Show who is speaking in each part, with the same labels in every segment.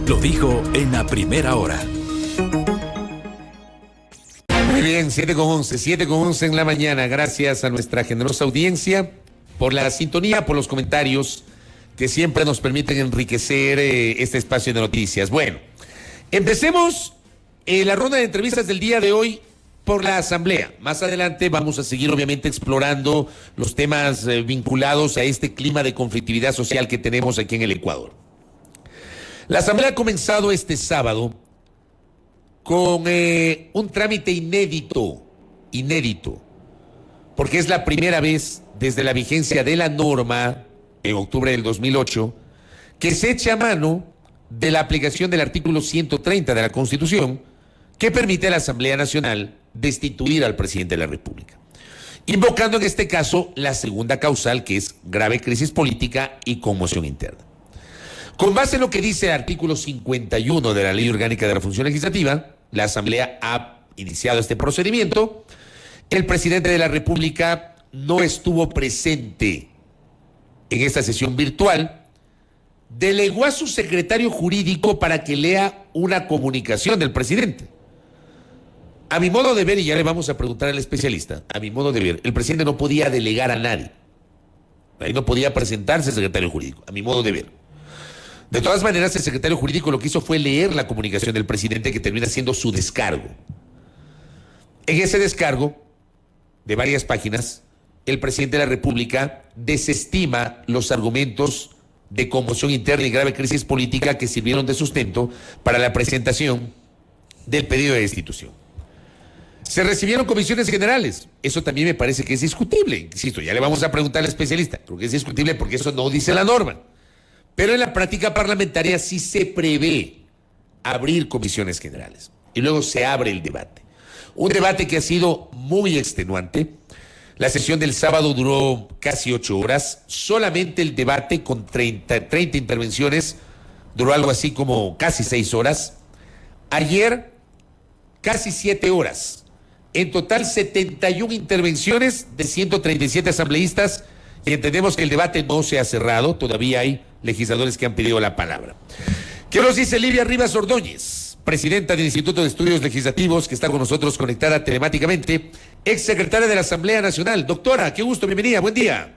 Speaker 1: lo dijo en la primera hora.
Speaker 2: Muy bien, 7:11 en la mañana. Gracias a nuestra generosa audiencia por la sintonía, por los comentarios que siempre nos permiten enriquecer este espacio de noticias. Bueno, empecemos la ronda de entrevistas del día de hoy por la Asamblea. Más adelante vamos a seguir obviamente explorando los temas vinculados a este clima de conflictividad social que tenemos aquí en el Ecuador. La Asamblea ha comenzado este sábado con un trámite inédito, porque es la primera vez desde la vigencia de la norma en octubre del 2008 que se echa mano de la aplicación del artículo 130 de la Constitución, que permite a la Asamblea Nacional destituir al presidente de la República, invocando en este caso la segunda causal, que es grave crisis política y conmoción interna. Con base en lo que dice el artículo 51 de la Ley Orgánica de la Función Legislativa, la Asamblea ha iniciado este procedimiento. El presidente de la República no estuvo presente en esta sesión virtual. Delegó a su secretario jurídico para que lea una comunicación del presidente. A mi modo de ver, y ya le vamos a preguntar al especialista, a mi modo de ver, el presidente no podía delegar a nadie. Ahí no podía presentarse el secretario jurídico, a mi modo de ver. De todas maneras, el secretario jurídico lo que hizo fue leer la comunicación del presidente, que termina siendo su descargo. En ese descargo, de varias páginas, el presidente de la República desestima los argumentos de conmoción interna y grave crisis política que sirvieron de sustento para la presentación del pedido de destitución. Se recibieron comisiones generales. Eso también me parece que es discutible. Insisto, ya le vamos a preguntar al especialista. Creo que es discutible porque eso no dice la norma. Pero en la práctica parlamentaria sí se prevé abrir comisiones generales. Y luego se abre el debate. Un debate que ha sido muy extenuante. La sesión del sábado duró casi 8 horas. Solamente el debate con 30 intervenciones duró algo así como casi 6 horas. Ayer, casi 7 horas. En total, 71 intervenciones de 137 asambleístas. Y entendemos que el debate no se ha cerrado. Todavía hay legisladores que han pedido la palabra. ¿Qué nos dice Livia Rivas Ordóñez, presidenta del Instituto de Estudios Legislativos, que está con nosotros conectada telemáticamente, exsecretaria de la Asamblea Nacional? Doctora, qué gusto, bienvenida, buen día.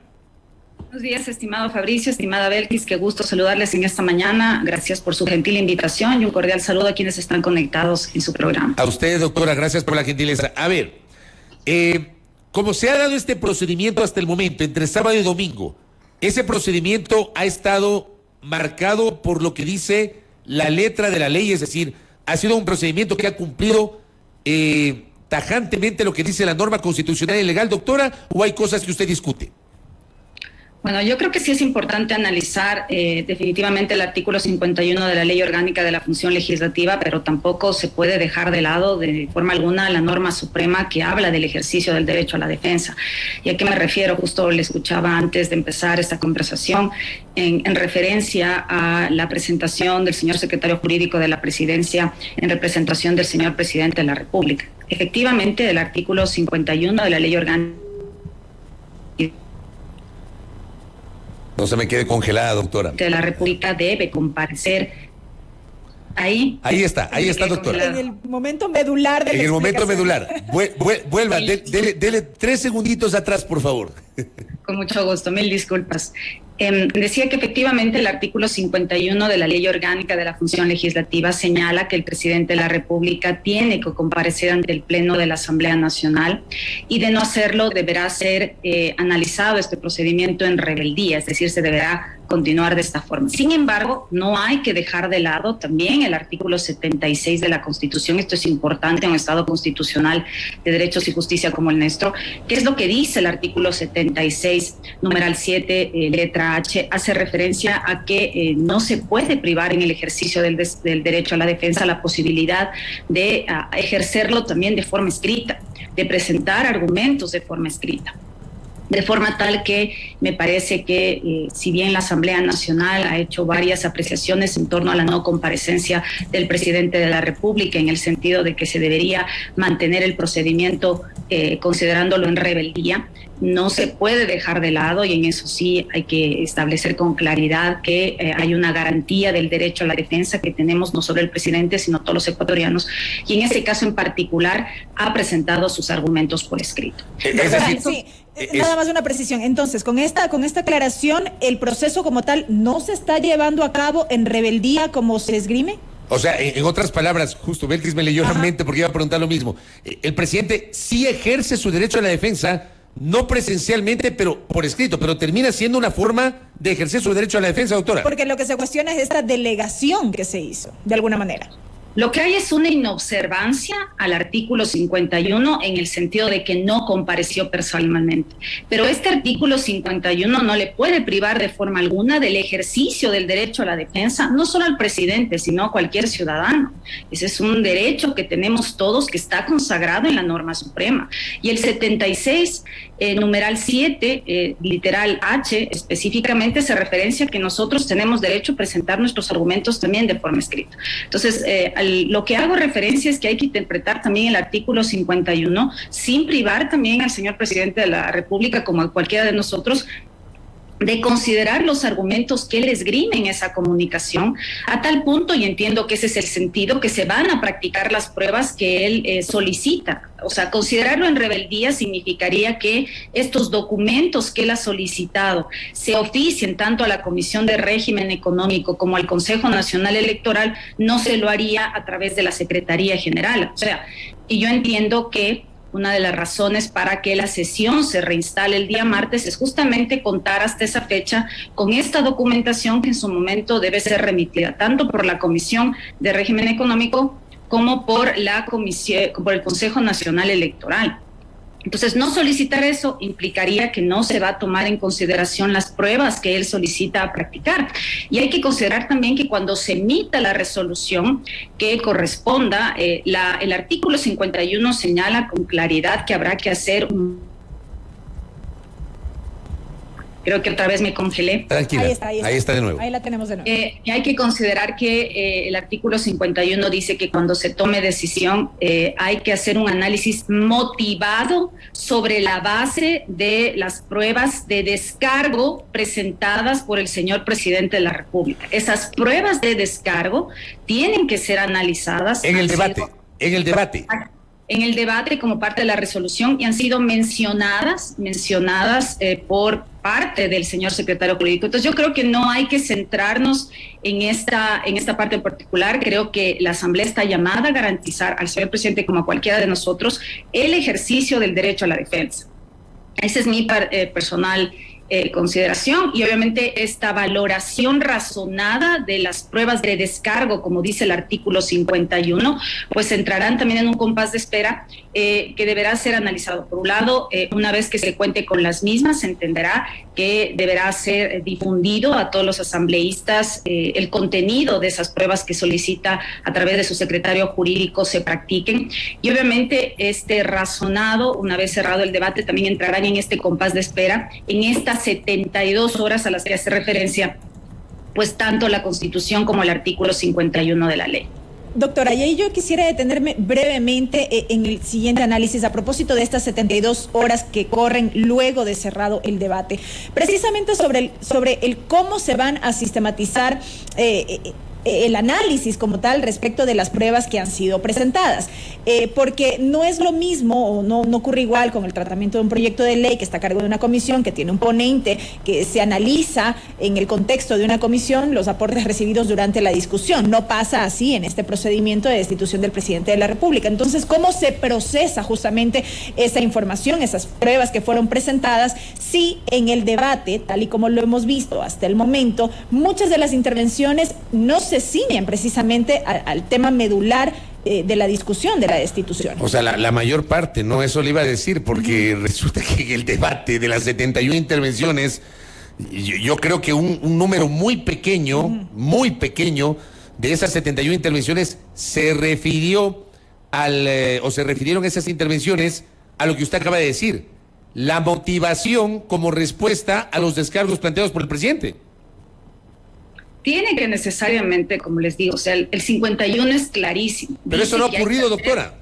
Speaker 3: Buenos días, estimado Fabricio, estimada Belkis, qué gusto saludarles en esta mañana. Gracias por su gentil invitación y un cordial saludo a quienes están conectados en su programa.
Speaker 2: A usted, doctora, gracias por la gentileza. A ver, como se ha dado este procedimiento hasta el momento, entre sábado y domingo, ese procedimiento ha estado marcado por lo que dice la letra de la ley, es decir, ha sido un procedimiento que ha cumplido tajantemente lo que dice la norma constitucional y legal, doctora, ¿o hay cosas que usted discute?
Speaker 3: Bueno, yo creo que sí es importante analizar definitivamente el artículo 51 de la Ley Orgánica de la Función Legislativa, pero tampoco se puede dejar de lado de forma alguna la norma suprema que habla del ejercicio del derecho a la defensa. ¿Y a qué me refiero? Justo le escuchaba antes de empezar esta conversación en referencia a la presentación del señor secretario jurídico de la Presidencia en representación del señor Presidente de la República. Efectivamente, el artículo 51 de la Ley Orgánica.
Speaker 2: No se me quede congelada, doctora.
Speaker 3: De la República debe comparecer ahí.
Speaker 2: Ahí está, doctora.
Speaker 4: En el momento medular de la
Speaker 2: En el momento medular. Vuelva, dele 3 segunditos atrás, por favor.
Speaker 3: Con mucho gusto, mil disculpas. Decía que efectivamente el artículo 51 de la Ley Orgánica de la Función Legislativa señala que el presidente de la República tiene que comparecer ante el Pleno de la Asamblea Nacional y de no hacerlo deberá ser analizado este procedimiento en rebeldía, es decir, se deberá continuar de esta forma. Sin embargo, no hay que dejar de lado también el artículo 76 de la Constitución. Esto es importante en un Estado constitucional de derechos y justicia como el nuestro. ¿Qué es lo que dice el artículo 76, numeral 7, letra H? Hace referencia a que no se puede privar en el ejercicio del derecho a la defensa la posibilidad de ejercerlo también de forma escrita, de presentar argumentos de forma escrita. De forma tal que me parece que si bien la Asamblea Nacional ha hecho varias apreciaciones en torno a la no comparecencia del presidente de la República en el sentido de que se debería mantener el procedimiento considerándolo en rebeldía. No se puede dejar de lado, y en eso sí hay que establecer con claridad que hay una garantía del derecho a la defensa que tenemos no solo el presidente, sino todos los ecuatorianos, y en ese caso en particular ha presentado sus argumentos por escrito.
Speaker 4: Nada más una precisión. Entonces, con esta aclaración, ¿el proceso como tal no se está llevando a cabo en rebeldía como se esgrime?
Speaker 2: O sea, en otras palabras, justo Belkis me leyó la mente porque iba a preguntar lo mismo. El presidente sí ejerce su derecho a la defensa, no presencialmente, pero por escrito, pero termina siendo una forma de ejercer su derecho a la defensa, doctora.
Speaker 4: Porque lo que se cuestiona es esta delegación que se hizo, de alguna manera.
Speaker 3: Lo que hay es una inobservancia al artículo 51 en el sentido de que no compareció personalmente. Pero este artículo 51 no le puede privar de forma alguna del ejercicio del derecho a la defensa, no solo al presidente, sino a cualquier ciudadano. Ese es un derecho que tenemos todos, que está consagrado en la norma suprema. Y el 76, numeral 7, literal H, específicamente se referencia a que nosotros tenemos derecho a presentar nuestros argumentos también de forma escrita. Entonces, lo que hago referencia es que hay que interpretar también el artículo 51 sin privar también al señor presidente de la República, como a cualquiera de nosotros, de considerar los argumentos que él esgrime en esa comunicación, a tal punto, y entiendo que ese es el sentido, que se van a practicar las pruebas que él solicita. O sea, considerarlo en rebeldía significaría que estos documentos que él ha solicitado se oficien tanto a la Comisión de Régimen Económico como al Consejo Nacional Electoral, no se lo haría a través de la Secretaría General. O sea, y yo entiendo que una de las razones para que la sesión se reinstale el día martes es justamente contar hasta esa fecha con esta documentación que en su momento debe ser remitida tanto por la Comisión de Régimen Económico como por la Comisión, por el Consejo Nacional Electoral. Entonces, no solicitar eso implicaría que no se va a tomar en consideración las pruebas que él solicita practicar. Y hay que considerar también que cuando se emita la resolución que corresponda, el artículo 51 señala con claridad que habrá que hacer Creo que otra vez me congelé.
Speaker 2: Tranquila, ahí está de nuevo.
Speaker 4: Ahí la tenemos de nuevo.
Speaker 3: Y hay que considerar que el artículo 51 dice que cuando se tome decisión hay que hacer un análisis motivado sobre la base de las pruebas de descargo presentadas por el señor presidente de la República. Esas pruebas de descargo tienen que ser analizadas.
Speaker 2: En el debate.
Speaker 3: En el debate como parte de la resolución, y han sido mencionadas por parte del señor secretario jurídico. Entonces yo creo que no hay que centrarnos en esta parte en particular. Creo que la Asamblea está llamada a garantizar al señor presidente, como a cualquiera de nosotros, el ejercicio del derecho a la defensa. Esa es mi personal consideración, y obviamente esta valoración razonada de las pruebas de descargo, como dice el artículo 51, pues entrarán también en un compás de espera que deberá ser analizado. Por un lado, una vez que se cuente con las mismas, se entenderá que deberá ser difundido a todos los asambleístas el contenido de esas pruebas que solicita a través de su secretario jurídico se practiquen, y obviamente razonado, una vez cerrado el debate, también entrarán en este compás de espera, en estas 72 horas a las que hace referencia, pues tanto la Constitución como el artículo 51 de la ley.
Speaker 4: Doctora, y ahí yo quisiera detenerme brevemente en el siguiente análisis a propósito de estas 72 horas que corren luego de cerrado el debate, precisamente sobre el cómo se van a sistematizar el análisis como tal respecto de las pruebas que han sido presentadas, porque no es lo mismo, o no ocurre igual con el tratamiento de un proyecto de ley que está a cargo de una comisión, que tiene un ponente, que se analiza en el contexto de una comisión los aportes recibidos durante la discusión. No pasa así en este procedimiento de destitución del presidente de la República. Entonces, ¿cómo se procesa justamente esa información, esas pruebas que fueron presentadas, si en el debate, tal y como lo hemos visto hasta el momento, muchas de las intervenciones no se ciñen precisamente al tema medular de la discusión de la destitución?
Speaker 2: O sea, la mayor parte, ¿no? Eso le iba a decir, porque resulta que en el debate de las 71 intervenciones, yo creo que un número muy pequeño de esas 71 intervenciones se refirieron esas intervenciones a lo que usted acaba de decir, la motivación como respuesta a los descargos planteados por el presidente.
Speaker 3: Tiene que necesariamente, como les digo, o sea, el 51 es clarísimo.
Speaker 2: Pero eso no ha ocurrido, doctora.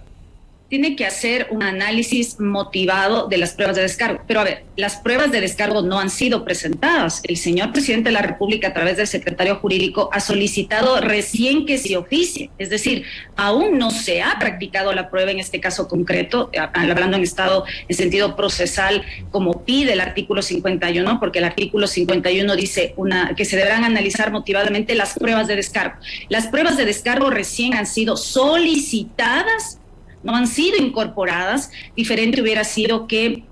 Speaker 3: tiene que hacer un análisis motivado de las pruebas de descargo. Pero a ver, las pruebas de descargo no han sido presentadas. El señor presidente de la República, a través del secretario jurídico, ha solicitado recién que se oficie. Es decir, aún no se ha practicado la prueba en este caso concreto, hablando en sentido procesal, como pide el artículo 51, porque el artículo 51 dice que se deberán analizar motivadamente las pruebas de descargo. Las pruebas de descargo recién han sido solicitadas, no han sido incorporadas. Diferente hubiera sido que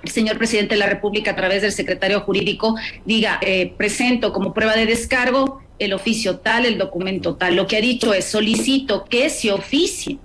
Speaker 3: el señor presidente de la República, a través del secretario jurídico, diga, presento como prueba de descargo el oficio tal, el documento tal. Lo que ha dicho es, solicito que se oficie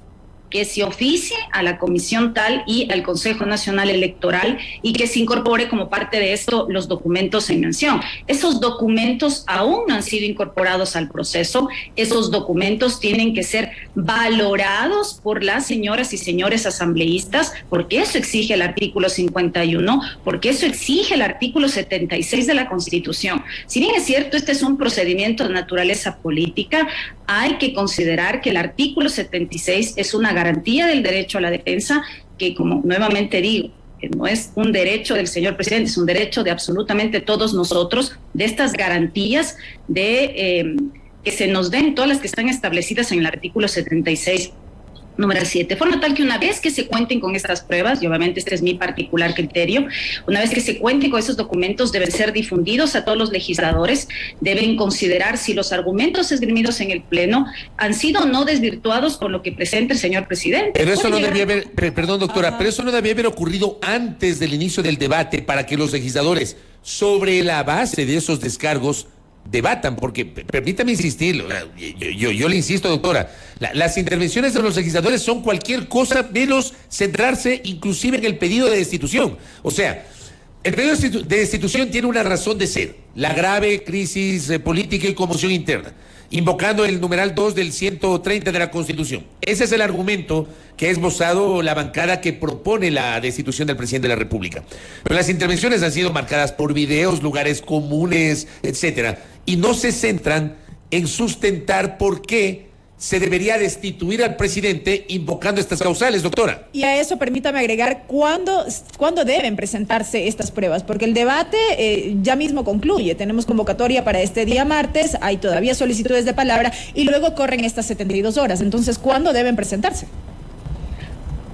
Speaker 3: a la comisión tal y al Consejo Nacional Electoral, y que se incorpore como parte de esto los documentos en mención. Esos documentos aún no han sido incorporados al proceso. Esos documentos tienen que ser valorados por las señoras y señores asambleístas, porque eso exige el artículo 51, porque eso exige el artículo 76 de la Constitución. Si bien es cierto, este es un procedimiento de naturaleza política, hay que considerar que el artículo 76 es una garantía del derecho a la defensa, que, como nuevamente digo, que no es un derecho del señor presidente, es un derecho de absolutamente todos nosotros, de estas garantías de que se nos den, todas las que están establecidas en el artículo 76. Número 7, de forma tal que una vez que se cuenten con estas pruebas, y obviamente este es mi particular criterio, una vez que se cuenten con esos documentos, deben ser difundidos a todos los legisladores, deben considerar si los argumentos esgrimidos en el Pleno han sido o no desvirtuados por lo que presenta el señor presidente.
Speaker 2: Pero eso no debía haber, perdón doctora, pero eso no debía haber ocurrido antes del inicio del debate, para que los legisladores, sobre la base de esos descargos, debatan, porque permítame insistir, yo le insisto, doctora, las intervenciones de los legisladores son cualquier cosa menos centrarse inclusive en el pedido de destitución. O sea, el pedido de destitución tiene una razón de ser: la grave crisis política y conmoción interna, invocando el numeral 2 del 130 de la Constitución. Ese es el argumento que ha esbozado la bancada que propone la destitución del presidente de la República. Pero las intervenciones han sido marcadas por videos, lugares comunes, etcétera, y no se centran en sustentar por qué se debería destituir al presidente invocando estas causales, doctora.
Speaker 4: Y a eso permítame agregar, ¿cuándo deben presentarse estas pruebas? Porque el debate ya mismo concluye. Tenemos convocatoria para este día martes, hay todavía solicitudes de palabra y luego corren estas 72 horas. Entonces, ¿cuándo deben presentarse?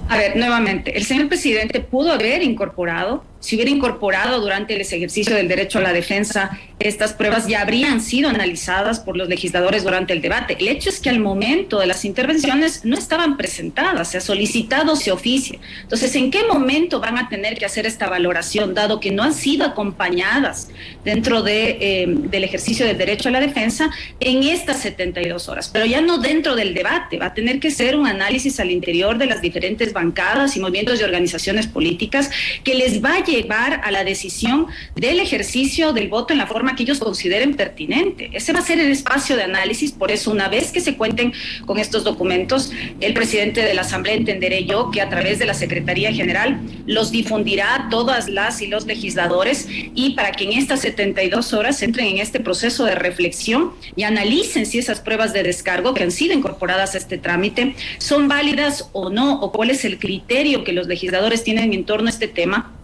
Speaker 3: A ver, nuevamente, el señor presidente pudo haber incorporado, si hubiera incorporado durante el ejercicio del derecho a la defensa, estas pruebas ya habrían sido analizadas por los legisladores durante el debate. El hecho es que al momento de las intervenciones no estaban presentadas, se ha solicitado, se oficia. Entonces, ¿en qué momento van a tener que hacer esta valoración, dado que no han sido acompañadas dentro del ejercicio del derecho a la defensa en estas 72 horas? Pero ya no dentro del debate, va a tener que ser un análisis al interior de las diferentes bancadas y movimientos y organizaciones políticas que les va a llevar a la decisión del ejercicio del voto en la forma que ellos consideren pertinente. Ese va a ser el espacio de análisis. Por eso, una vez que se cuenten con estos documentos, el presidente de la Asamblea, entenderé yo, que a través de la Secretaría General los difundirá a todas las y los legisladores, y para que en estas 72 horas entren en este proceso de reflexión y analicen si esas pruebas de descargo que han sido incorporadas a este trámite son válidas o no, o cuál es el criterio que los legisladores tienen en torno a este tema,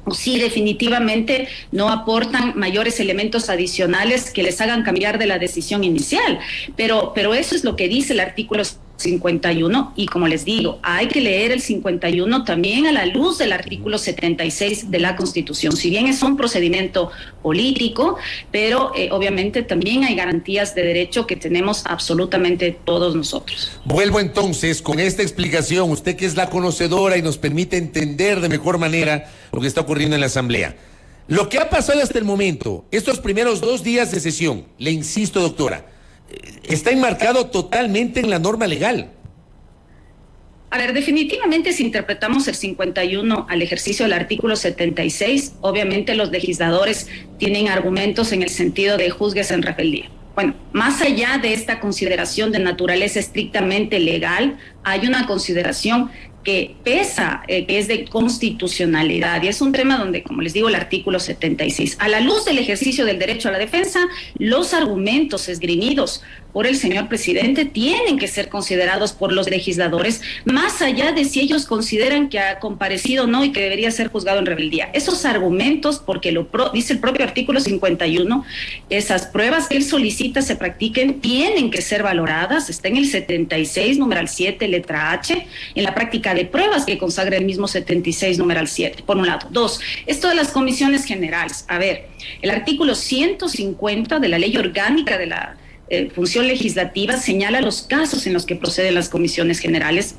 Speaker 3: o si definitivamente no aportan mayores elementos adicionales que les hagan cambiar de la decisión inicial. Pero eso es lo que dice el artículo 51, y como les digo, hay que leer el 51 también a la luz del artículo 76 de la Constitución. Si bien es un procedimiento político, pero obviamente también hay garantías de derecho que tenemos absolutamente todos nosotros.
Speaker 2: Vuelvo entonces con esta explicación, usted que es la conocedora y nos permite entender de mejor manera lo que está ocurriendo en la Asamblea. Lo que ha pasado hasta el momento, estos primeros 2 días de sesión, le insisto, doctora, está enmarcado totalmente en la norma legal.
Speaker 3: A ver, definitivamente si interpretamos el 51 al ejercicio del artículo 76, obviamente los legisladores tienen argumentos en el sentido de juzgues en rebeldía. Bueno, más allá de esta consideración de naturaleza estrictamente legal, hay una consideración que pesa, que es de constitucionalidad, y es un tema donde, como les digo, el artículo 76, a la luz del ejercicio del derecho a la defensa, los argumentos esgrimidos por el señor presidente tienen que ser considerados por los legisladores, más allá de si ellos consideran que ha comparecido o no y que debería ser juzgado en rebeldía. Esos argumentos, porque dice el propio artículo 51, esas pruebas que él solicita se practiquen, tienen que ser valoradas, está en el 76, numeral 7, letra H, en la práctica de pruebas que consagra el mismo 76, numeral 7, por un lado. Dos, esto de las comisiones generales. A ver, el artículo 150 de la Ley Orgánica de la Función Legislativa señala los casos en los que proceden las comisiones generales.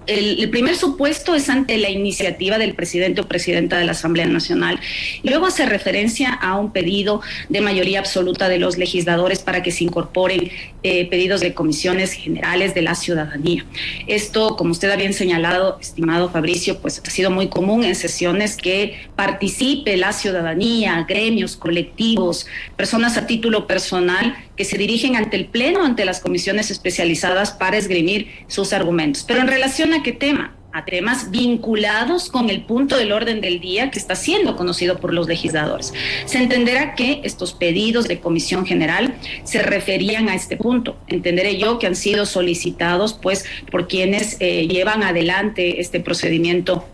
Speaker 3: El primer supuesto es ante la iniciativa del presidente o presidenta de la Asamblea Nacional. Luego hace referencia a un pedido de mayoría absoluta de los legisladores para que se incorporen pedidos de comisiones generales de la ciudadanía. Esto, como usted ha bien señalado, estimado Fabricio, pues ha sido muy común en sesiones que participe la ciudadanía, gremios, colectivos, personas a título personal que se dirigen ante el Pleno, ante las comisiones especializadas para esgrimir sus argumentos. Pero en relación ¿a qué tema? A temas vinculados con el punto del orden del día que está siendo conocido por los legisladores. Se entenderá que estos pedidos de comisión general se referían a este punto. Entenderé yo que han sido solicitados pues por quienes llevan adelante este procedimiento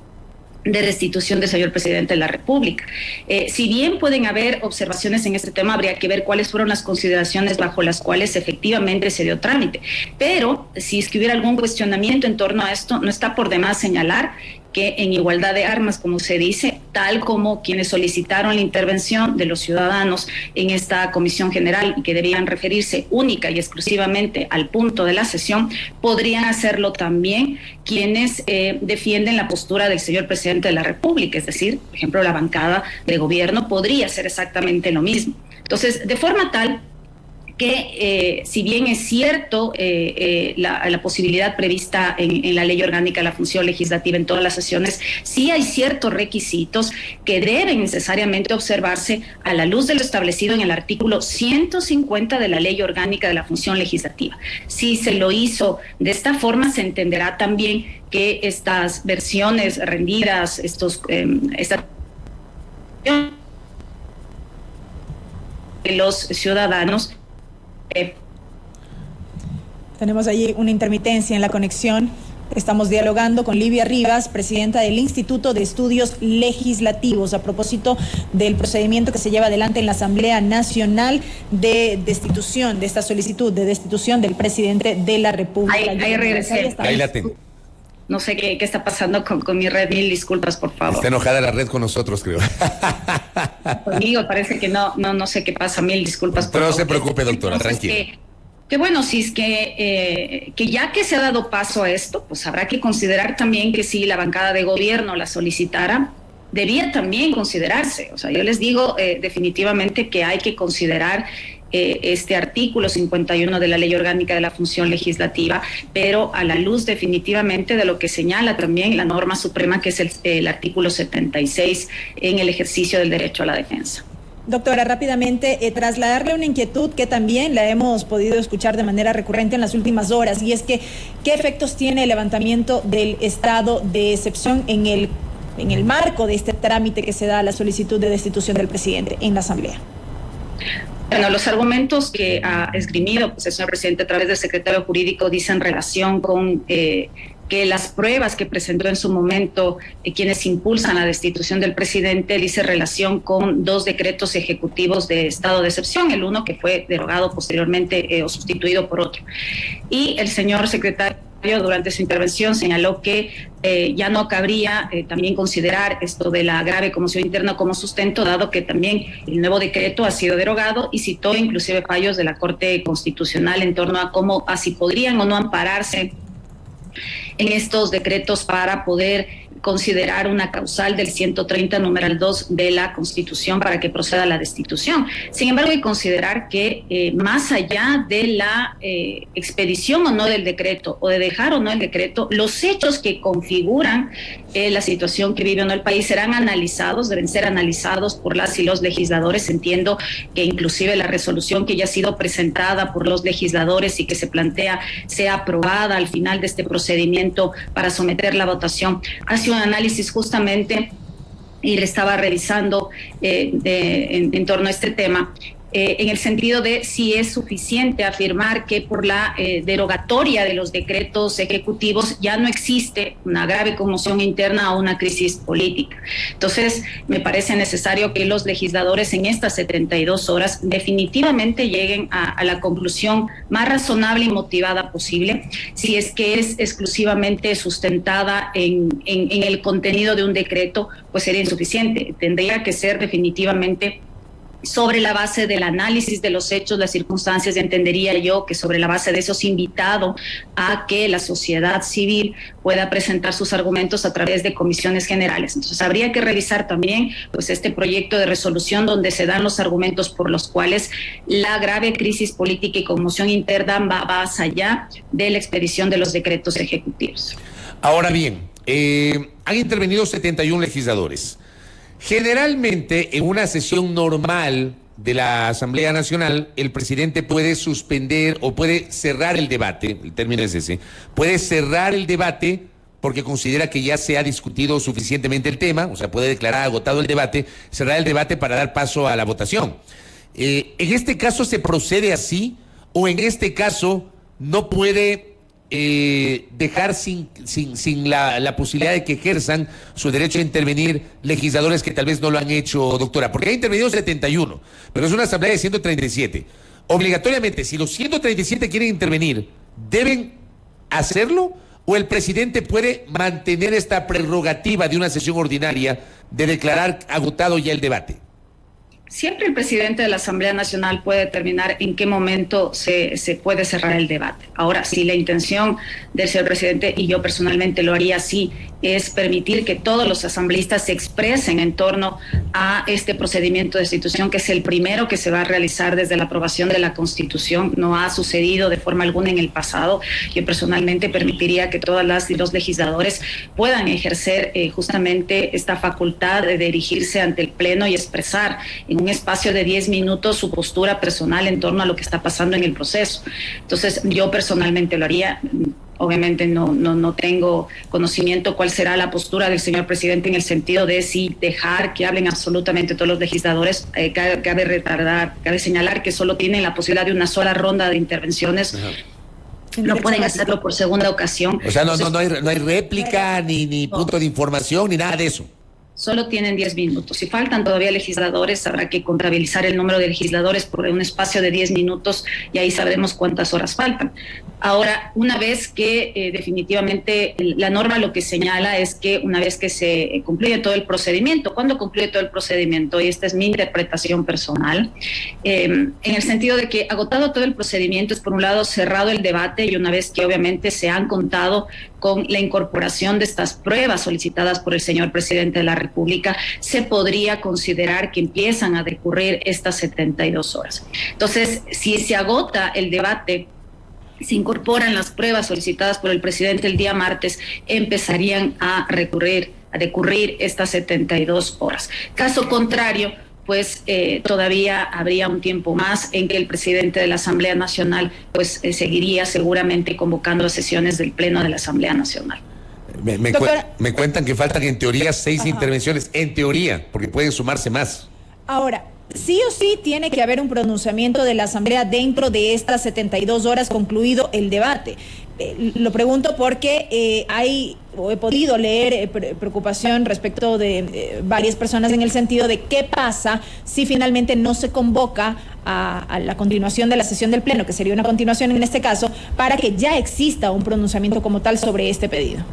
Speaker 3: de destitución del señor presidente de la República. Si bien pueden haber observaciones en este tema, habría que ver cuáles fueron las consideraciones bajo las cuales efectivamente se dio trámite. Pero si es que hubiera algún cuestionamiento en torno a esto, no está por demás señalar que en igualdad de armas, como se dice, tal como quienes solicitaron la intervención de los ciudadanos en esta comisión general y que debían referirse única y exclusivamente al punto de la sesión, podrían hacerlo también quienes defienden la postura del señor presidente de la República, es decir, por ejemplo, la bancada de gobierno podría hacer exactamente lo mismo. Entonces, de forma tal que si bien es cierto la posibilidad prevista en la Ley Orgánica de la Función Legislativa en todas las sesiones, sí hay ciertos requisitos que deben necesariamente observarse a la luz de lo establecido en el artículo 150 de la Ley Orgánica de la Función Legislativa. Si se lo hizo de esta forma, se entenderá también que estas versiones rendidas, los ciudadanos.
Speaker 4: Tenemos allí una intermitencia en la conexión. Estamos dialogando con Livia Rivas, presidenta del Instituto de Estudios Legislativos, a propósito del procedimiento que se lleva adelante en la Asamblea Nacional de destitución, de esta solicitud de destitución del presidente de la República.
Speaker 3: Ahí regresé.
Speaker 2: Ahí la tengo.
Speaker 3: No sé qué está pasando con mi red, mil disculpas, por favor.
Speaker 2: Está enojada la red con nosotros, creo.
Speaker 3: Conmigo parece que no sé qué pasa, mil disculpas.
Speaker 2: Pero no se preocupe, doctora, tranquila.
Speaker 3: Que bueno, si es que ya que se ha dado paso a esto, pues habrá que considerar también que si la bancada de gobierno la solicitara, debía también considerarse. O sea, yo les digo definitivamente que hay que considerar este artículo 51 de la Ley Orgánica de la Función Legislativa, pero a la luz definitivamente de lo que señala también la norma suprema, que es el artículo 76 en el ejercicio del derecho a la defensa.
Speaker 4: Doctora, rápidamente, trasladarle una inquietud que también la hemos podido escuchar de manera recurrente en las últimas horas, y es que, ¿qué efectos tiene el levantamiento del estado de excepción en el marco de este trámite que se da a la solicitud de destitución del presidente en la Asamblea?
Speaker 3: Bueno, los argumentos que ha esgrimido pues, el señor presidente a través del secretario jurídico dicen relación con que las pruebas que presentó en su momento quienes impulsan la destitución del presidente dice relación con 2 decretos ejecutivos de estado de excepción, el uno que fue derogado posteriormente o sustituido por otro. Y el señor secretario durante su intervención señaló que ya no cabría también considerar esto de la grave conmoción interna como sustento, dado que también el nuevo decreto ha sido derogado, y citó inclusive fallos de la Corte Constitucional en torno a si podrían o no ampararse en estos decretos para poder considerar una causal del 130 numeral 2 de la Constitución para que proceda la destitución. Sin embargo, hay que considerar que más allá de la expedición o no del decreto, o de dejar o no el decreto, los hechos que configuran la situación que vive o no el país serán analizados, deben ser analizados por las y los legisladores. Entiendo que inclusive la resolución que ya ha sido presentada por los legisladores y que se plantea sea aprobada al final de este procedimiento para someter la votación, hace un análisis justamente, y le estaba revisando en torno a este tema, en el sentido de si es suficiente afirmar que por la derogatoria de los decretos ejecutivos ya no existe una grave conmoción interna o una crisis política. Entonces, me parece necesario que los legisladores en estas 72 horas definitivamente lleguen a la conclusión más razonable y motivada posible. Si es que es exclusivamente sustentada en el contenido de un decreto, pues sería insuficiente. Tendría que ser definitivamente sobre la base del análisis de los hechos, las circunstancias, entendería yo que sobre la base de eso es invitado a que la sociedad civil pueda presentar sus argumentos a través de comisiones generales. Entonces habría que revisar también pues este proyecto de resolución donde se dan los argumentos por los cuales la grave crisis política y conmoción interna va más allá de la expedición de los decretos ejecutivos.
Speaker 2: Ahora bien, han intervenido 71 legisladores. Generalmente, en una sesión normal de la Asamblea Nacional, el presidente puede suspender o puede cerrar el debate, el término es ese, puede cerrar el debate porque considera que ya se ha discutido suficientemente el tema, o sea, puede declarar agotado el debate, cerrar el debate para dar paso a la votación. ¿En este caso se procede así o en este caso no puede dejar sin la posibilidad de que ejerzan su derecho a intervenir legisladores que tal vez no lo han hecho, doctora? Porque ha intervenido 71, pero es una asamblea de 137. Obligatoriamente, si los 137 quieren intervenir, ¿deben hacerlo? ¿O el presidente puede mantener esta prerrogativa de una sesión ordinaria de declarar agotado ya el debate?
Speaker 3: Siempre el presidente de la Asamblea Nacional puede determinar en qué momento se puede cerrar el debate. Ahora, si la intención del señor presidente, y yo personalmente lo haría así, es permitir que todos los asambleístas se expresen en torno a este procedimiento de destitución, que es el primero que se va a realizar desde la aprobación de la Constitución. No ha sucedido de forma alguna en el pasado. Yo personalmente permitiría que todas las y los legisladores puedan ejercer justamente esta facultad de dirigirse ante el Pleno y expresar en un espacio de 10 minutos su postura personal en torno a lo que está pasando en el proceso. Entonces, yo personalmente lo haría. Obviamente no tengo conocimiento cuál será la postura del señor presidente en el sentido de si dejar que hablen absolutamente todos los legisladores. Cabe señalar que solo tienen la posibilidad de una sola ronda de intervenciones. Ajá. No pueden hacerlo por segunda ocasión.
Speaker 2: O sea, no hay réplica, ni punto de información, ni nada de eso.
Speaker 3: Solo tienen 10 minutos. Si faltan todavía legisladores, habrá que contabilizar el número de legisladores por un espacio de 10 minutos y ahí sabremos cuántas horas faltan. Ahora, una vez que definitivamente la norma lo que señala es que una vez que se concluye todo el procedimiento, ¿cuándo concluye todo el procedimiento? Y esta es mi interpretación personal, en el sentido de que agotado todo el procedimiento es por un lado cerrado el debate y una vez que obviamente se han contado con la incorporación de estas pruebas solicitadas por el señor presidente de la República, se podría considerar que empiezan a decurrir estas 72 horas. Entonces, si se agota el debate, se incorporan las pruebas solicitadas por el presidente el día martes, empezarían a decurrir estas 72 horas. Caso contrario, pues todavía habría un tiempo más en que el presidente de la Asamblea Nacional pues seguiría seguramente convocando a sesiones del Pleno de la Asamblea Nacional.
Speaker 2: Me cuentan que faltan en teoría 6 intervenciones, en teoría, porque pueden sumarse más.
Speaker 4: Ahora, sí o sí tiene que haber un pronunciamiento de la Asamblea dentro de estas 72 horas concluido el debate. Lo pregunto porque he podido leer preocupación respecto de varias personas en el sentido de qué pasa si finalmente no se convoca a la continuación de la sesión del Pleno, que sería una continuación en este caso, para que ya exista un pronunciamiento como tal sobre este pedido.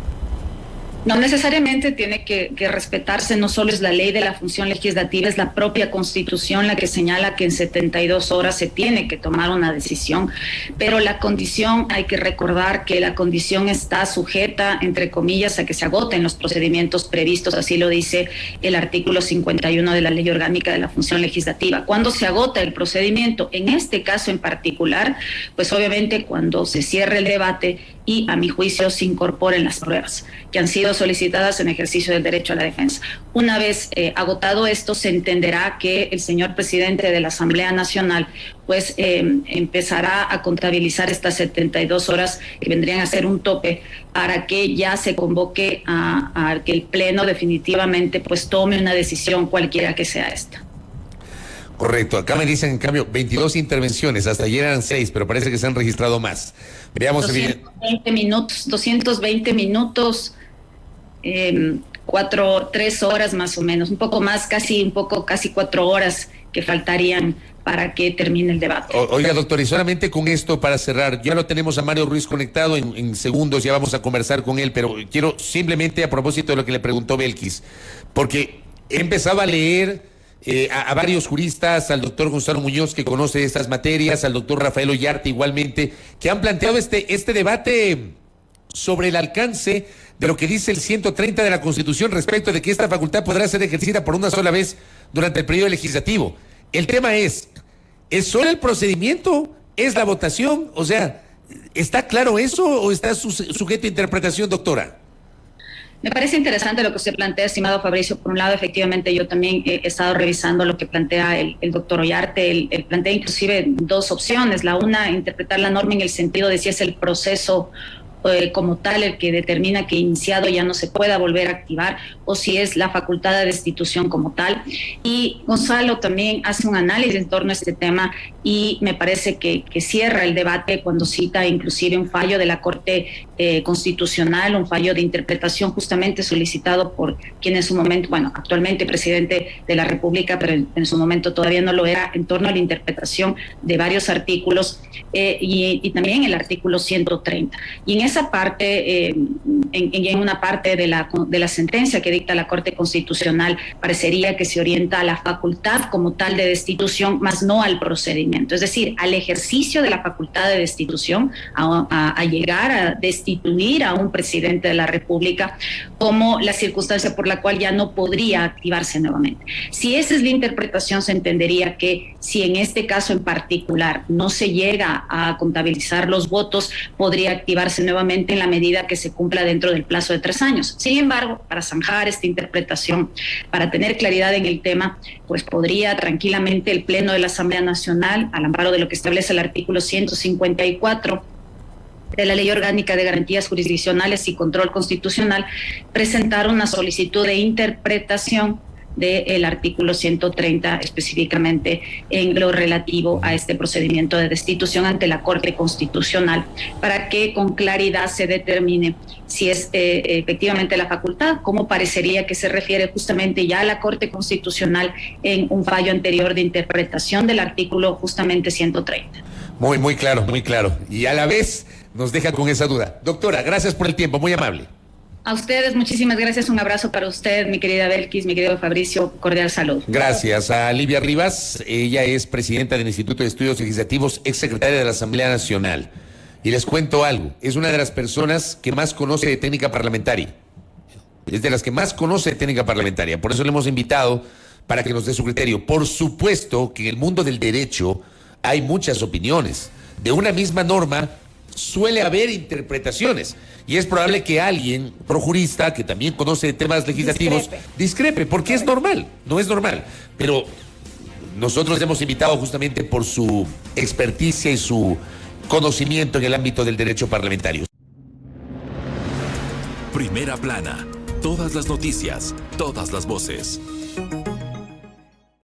Speaker 3: No necesariamente tiene que respetarse, no solo es la ley de la función legislativa, es la propia Constitución la que señala que en 72 horas se tiene que tomar una decisión, pero la condición, hay que recordar que la condición está sujeta, entre comillas, a que se agoten los procedimientos previstos, así lo dice el artículo 51 de la Ley Orgánica de la Función Legislativa. Cuando se agota el procedimiento, en este caso en particular, pues obviamente cuando se cierre el debate y a mi juicio se incorporen las pruebas que han sido solicitadas en ejercicio del derecho a la defensa. Una vez agotado esto, se entenderá que el señor presidente de la Asamblea Nacional pues empezará a contabilizar estas 72 horas que vendrían a ser un tope para que ya se convoque a que el Pleno definitivamente pues tome una decisión cualquiera que sea esta.
Speaker 2: Correcto. Acá me dicen, en cambio, 22 intervenciones. Hasta ayer eran 6, pero parece que se han registrado más. Veamos.
Speaker 3: 220 minutos, 3 horas más o menos, un poco más, casi 4 horas que faltarían para que termine el debate.
Speaker 2: Oiga, doctor, y solamente con esto para cerrar, ya lo tenemos a Mario Ruiz conectado en segundos, ya vamos a conversar con él, pero quiero simplemente a propósito de lo que le preguntó Belkis, porque he empezado a leer a varios juristas, al doctor Gonzalo Muñoz, que conoce estas materias, al doctor Rafael Ollarte igualmente, que han planteado este debate sobre el alcance de lo que dice el 130 de la Constitución respecto de que esta facultad podrá ser ejercida por una sola vez durante el periodo legislativo. El tema ¿es solo el procedimiento? ¿Es la votación? O sea, ¿está claro eso o está sujeto a interpretación, doctora?
Speaker 3: Me parece interesante lo que usted plantea, estimado Fabricio. Por un lado, efectivamente, yo también he estado revisando lo que plantea el doctor Ollarte. Él plantea inclusive 2 opciones. La una, interpretar la norma en el sentido de si es el proceso como tal el que determina que iniciado ya no se pueda volver a activar, o si es la facultad de destitución como tal. Y Gonzalo también hace un análisis en torno a este tema y me parece que cierra el debate cuando cita inclusive un fallo de la Corte Constitucional, un fallo de interpretación justamente solicitado por quien en su momento, actualmente presidente de la República, pero en su momento todavía no lo era, en torno a la interpretación de varios artículos y también el artículo 130. Y en esa parte, en una parte de la sentencia que dicta la Corte Constitucional, parecería que se orienta a la facultad como tal de destitución, más no al procedimiento, es decir, al ejercicio de la facultad de destitución, a llegar a destituir a un presidente de la República como la circunstancia por la cual ya no podría activarse nuevamente. Si esa es la interpretación, se entendería que si en este caso en particular no se llega a contabilizar los votos, podría activarse nuevamente en la medida que se cumpla dentro del plazo de 3 años. Sin embargo, para zanjar esta interpretación, para tener claridad en el tema, pues podría tranquilamente el Pleno de la Asamblea Nacional, al amparo de lo que establece el artículo 154 de la Ley Orgánica de Garantías Jurisdiccionales y Control Constitucional, presentar una solicitud de interpretación del artículo 130 específicamente en lo relativo a este procedimiento de destitución ante la Corte Constitucional, para que con claridad se determine si es efectivamente la facultad, como parecería que se refiere justamente ya a la Corte Constitucional en un fallo anterior de interpretación del artículo justamente 130.
Speaker 2: Muy claro, muy claro. Y a la vez nos deja con esa duda. Doctora, gracias por el tiempo, muy amable.
Speaker 3: A ustedes, muchísimas gracias. Un abrazo para usted, mi querida Belkis, mi querido Fabricio. Cordial salud.
Speaker 2: Gracias a Livia Rivas. Ella es presidenta del Instituto de Estudios Legislativos, exsecretaria de la Asamblea Nacional. Y les cuento algo. Es una de las personas que más conoce de técnica parlamentaria. Es de las que más conoce de técnica parlamentaria. Por eso le hemos invitado para que nos dé su criterio. Por supuesto que en el mundo del derecho hay muchas opiniones. De una misma norma suele haber interpretaciones y es probable que alguien, projurista, que también conoce de temas legislativos, discrepe, porque es normal, no es normal. Pero nosotros le hemos invitado justamente por su experticia y su conocimiento en el ámbito del derecho parlamentario.
Speaker 1: Primera plana, todas las noticias, todas las voces.